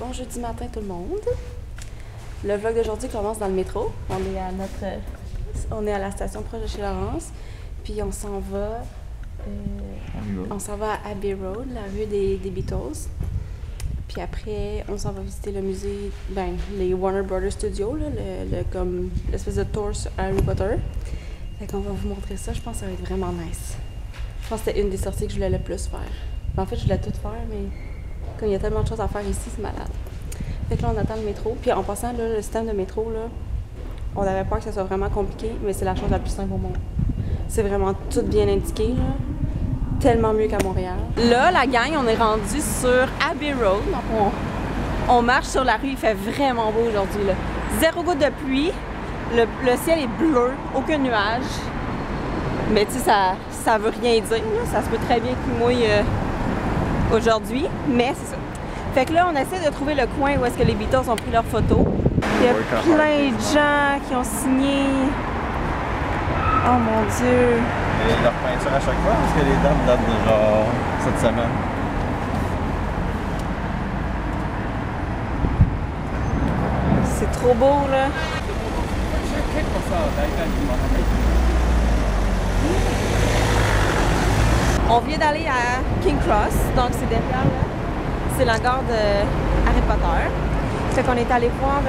Bon jeudi matin tout le monde. Le vlog d'aujourd'hui commence dans le métro. On est à la station proche de chez Laurence. Puis on s'en va à Abbey Road, la rue des Beatles. Puis après, on s'en va visiter le musée, les Warner Brothers Studios, là, comme l'espèce de tour sur Harry Potter. Fait qu'on va vous montrer ça, je pense que ça va être vraiment nice. Je pense que c'était une des sorties que je voulais le plus faire. En fait, je voulais tout faire, mais comme il y a tellement de choses à faire ici, c'est malade. Fait que là, on attend le métro. Puis en passant, là, le système de métro, là, on avait peur que ça soit vraiment compliqué, mais c'est la chose la plus simple au monde. C'est vraiment tout bien indiqué, là. Tellement mieux qu'à Montréal. Là, la gang, on est rendu sur Abbey Road. Donc, on marche sur la rue. Il fait vraiment beau aujourd'hui, là. 0 goutte de pluie. Le ciel est bleu. Aucun nuage. Mais tu sais, ça veut rien dire, là. Ça se peut très bien qu'il mouille aujourd'hui. Mais c'est ça. Fait que là, on essaie de trouver le coin où est-ce que les Beatles ont pris leurs photos. Il y a plein de gens qui ont signé. Oh mon Dieu! Et leur peinture à chaque fois, parce que les dates datent de genre cette semaine. C'est trop beau, là! On vient d'aller à King Cross, donc c'est derrière, là. C'est la gare de Harry Potter. Fait qu'on est allé voir,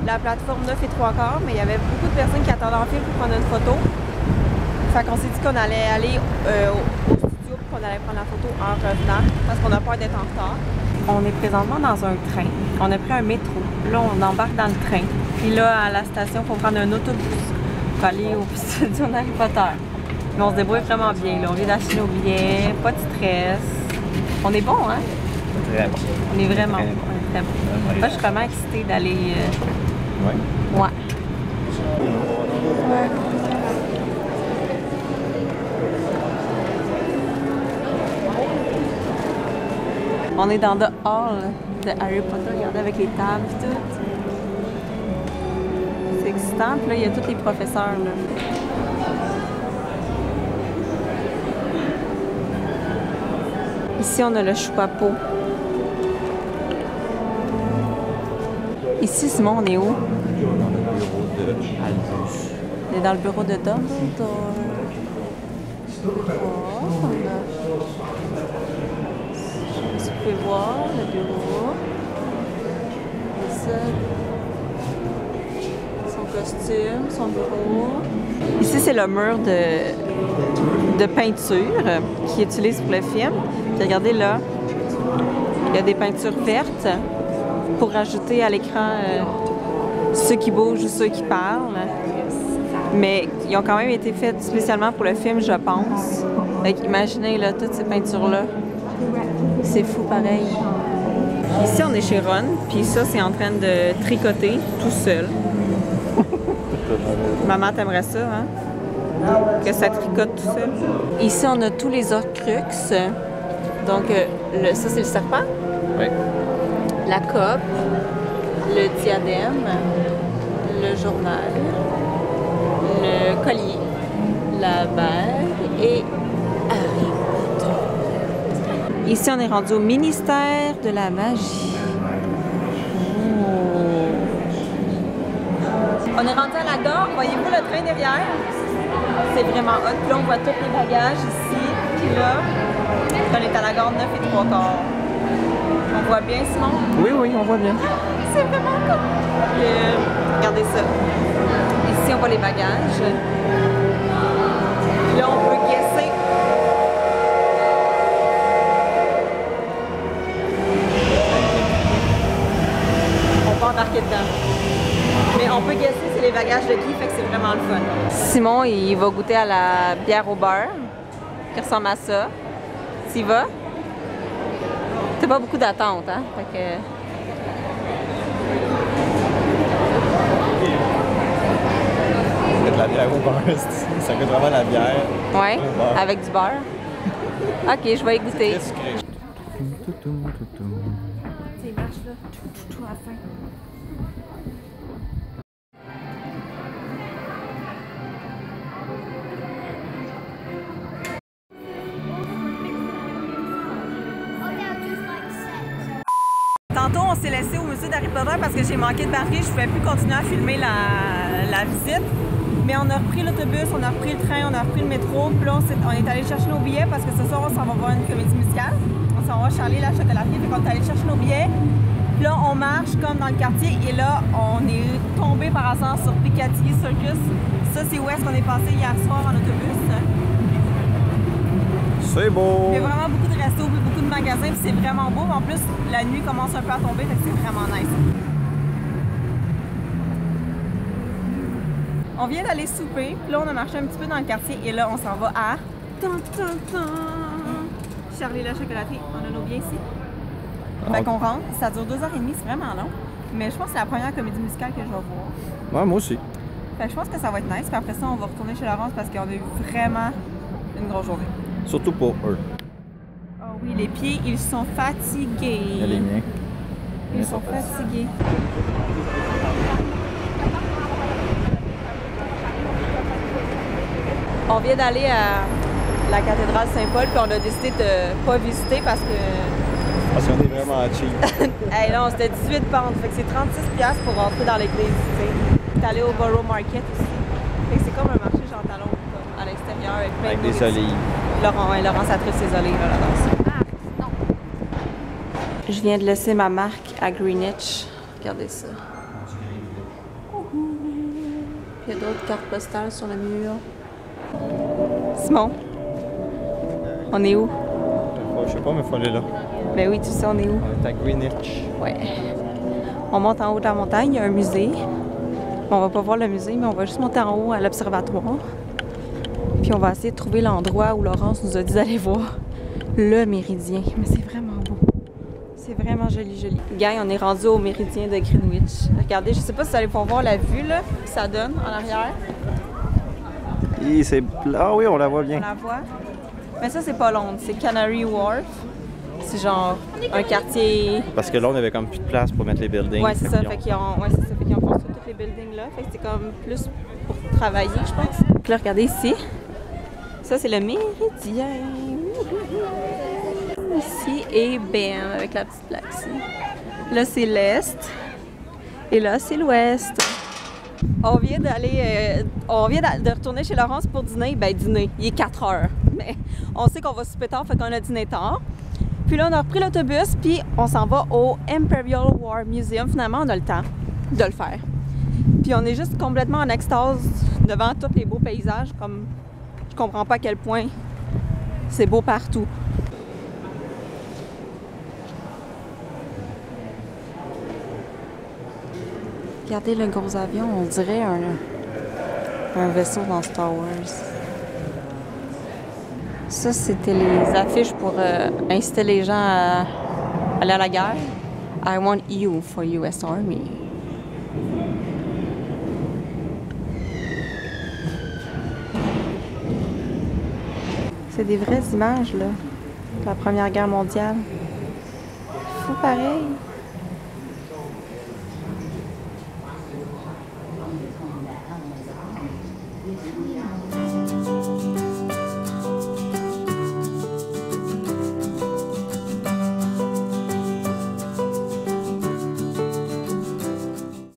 la plateforme 9 et 3/4, mais il y avait beaucoup de personnes qui attendaient en file pour prendre une photo. Fait qu'on s'est dit qu'on allait aller au studio et qu'on allait prendre la photo en revenant parce qu'on a peur d'être en retard. On est présentement dans un train. On a pris un métro. Là, on embarque dans le train. Puis là, à la station, il faut prendre un autobus pour aller au studio d'Harry Potter. Mais on se débrouille vraiment bien. Là. On vient d'acheter nos billets, pas de stress. On est bon, hein? Très bon. On est vraiment bon. Très bon. Là, je suis vraiment excitée d'aller... Ouais. Ouais. On est dans le hall de Harry Potter, regardez avec les tables et tout. C'est excitant, puis là, il y a tous les professeurs, là. Ici, on a le choupapeau. Ici, Simon, on est où? On est dans le bureau de Dumbledore. Vous pouvez voir le bureau. Et ça, son costume, son bureau. Ici, c'est le mur de peinture qu'il utilise pour le film. Puis regardez là, il y a des peintures vertes pour ajouter à l'écran ceux qui bougent ou ceux qui parlent. Mais ils ont quand même été faites spécialement pour le film, je pense. Fait qu'imaginez là, toutes ces peintures-là. C'est fou pareil. Ici, on est chez Ron, puis ça, c'est en train de tricoter tout seul. Maman, t'aimerais ça, hein? Que ça tricote tout seul. Ici, on a tous les Horcruxes. Donc, ça, c'est le serpent. Oui. La cope, le diadème, le journal, le collier, la bague et Harry Potter. Ici, on est rendu au ministère de la magie. Oh. On est rendu à la gare. Voyez-vous le train derrière? C'est vraiment hot. Puis là, on voit tous les bagages ici. Puis là, on est à la gare 9 et 3/4. On voit bien, Simon? Oui, oui, on voit bien. C'est vraiment cool. Regardez ça. Ici, on voit les bagages. Puis là, on peut guesser. On peut embarquer dedans. Mais on peut guesser c'est les bagages de qui, fait que c'est vraiment le fun. Simon, il va goûter à la bière au beurre, qui ressemble à ça. T'y vas? T'as pas beaucoup d'attente, hein? Fait que... C'est de la bière au beurre, ça goûte vraiment la bière. Ouais, avec du beurre. Ok, je vais y goûter. Très sucré. Il marche là, tout à la fin. tantôt, on s'est laissé au musée d'Harry Potter parce que j'ai manqué de batterie. Je ne pouvais plus continuer à filmer la visite. Mais on a repris l'autobus, on a repris le train, on a repris le métro. Puis là, on est allé chercher nos billets parce que ce soir, on s'en va voir une comédie musicale. On s'en va Charlie la chocolaterie. Fait qu'on est allé chercher nos billets. Puis là, on marche comme dans le quartier. Et là, on est tombé par hasard sur Piccadilly Circus. Ça, c'est où est-ce qu'on est passé hier soir en autobus. C'est beau! Il y a vraiment beaucoup de restos, beaucoup de magasins, puis c'est vraiment beau. En plus, la nuit commence un peu à tomber, fait que c'est vraiment nice. On vient d'aller souper, puis là, on a marché un petit peu dans le quartier, et là, on s'en va à... Charlie la chocolaterie. On a nos biens ici. Fait qu'on rentre, ça dure 2h30, c'est vraiment long. Mais je pense que c'est la première comédie musicale que je vais voir. Ouais, moi aussi. Fait que je pense que ça va être nice, puis après ça, on va retourner chez Laurence parce qu'on a eu vraiment une grosse journée. Surtout pour eux. Oh oui, les pieds, ils sont fatigués. Il y a les miens. Ils sont fatigués. On vient d'aller à la cathédrale Saint-Paul, puis on a décidé de pas visiter parce que... Parce qu'on est vraiment cheap. Hey, non, c'était 18 pounds, fait que c'est 36$ pour rentrer dans l'église, tu sais. T'es allé au Borough Market aussi. Fait que c'est comme un marché Jean Talon, comme à l'extérieur, avec plein Avec de des olives. Laurence a trouvé ses olives là dedans. Ah, non! Je viens de laisser ma marque à Greenwich. Regardez ça. Il y a d'autres cartes postales sur le mur. Simon, on est où? Je sais pas, mais il faut aller là. Ben oui, tu sais, on est où? On est à Greenwich. Ouais. On monte en haut de la montagne, il y a un musée. Bon, on va pas voir le musée, mais on va juste monter en haut à l'observatoire. Puis on va essayer de trouver l'endroit où Laurence nous a dit d'aller voir le méridien. Mais c'est vraiment beau. C'est vraiment joli, joli. Gang, on est rendu au méridien de Greenwich. Regardez, je sais pas si vous allez pouvoir voir la vue là, que ça donne en arrière. Et c'est... Ah oui, on la voit bien. On la voit. Mais ça, c'est pas Londres, c'est Canary Wharf. C'est genre un quartier... Parce que là, on avait comme plus de place pour mettre les buildings. Ouais, c'est ça. Fait qu'ils ont construit tous les buildings là. Fait que c'est comme plus pour travailler, je pense. Donc là, regardez ici. Ça, c'est le méridien. Ici, et bam, avec la petite plaque ici. Là, c'est l'est. Et là, c'est l'ouest. On vient de retourner chez Laurence pour dîner. Ben, dîner. Il est 4 heures. Mais on sait qu'on va souper tard, fait qu'on a dîné tard. Puis là, on a repris l'autobus, puis on s'en va au Imperial War Museum. Finalement, on a le temps de le faire. Puis on est juste complètement en extase devant tous les beaux paysages. Comme je comprends pas à quel point c'est beau partout. Regardez le gros avion, on dirait un vaisseau dans Star Wars. Ça, c'était les affiches pour inciter les gens à aller à la guerre. I want you for US Army. C'est des vraies images, là, de la Première Guerre mondiale. Fou pareil.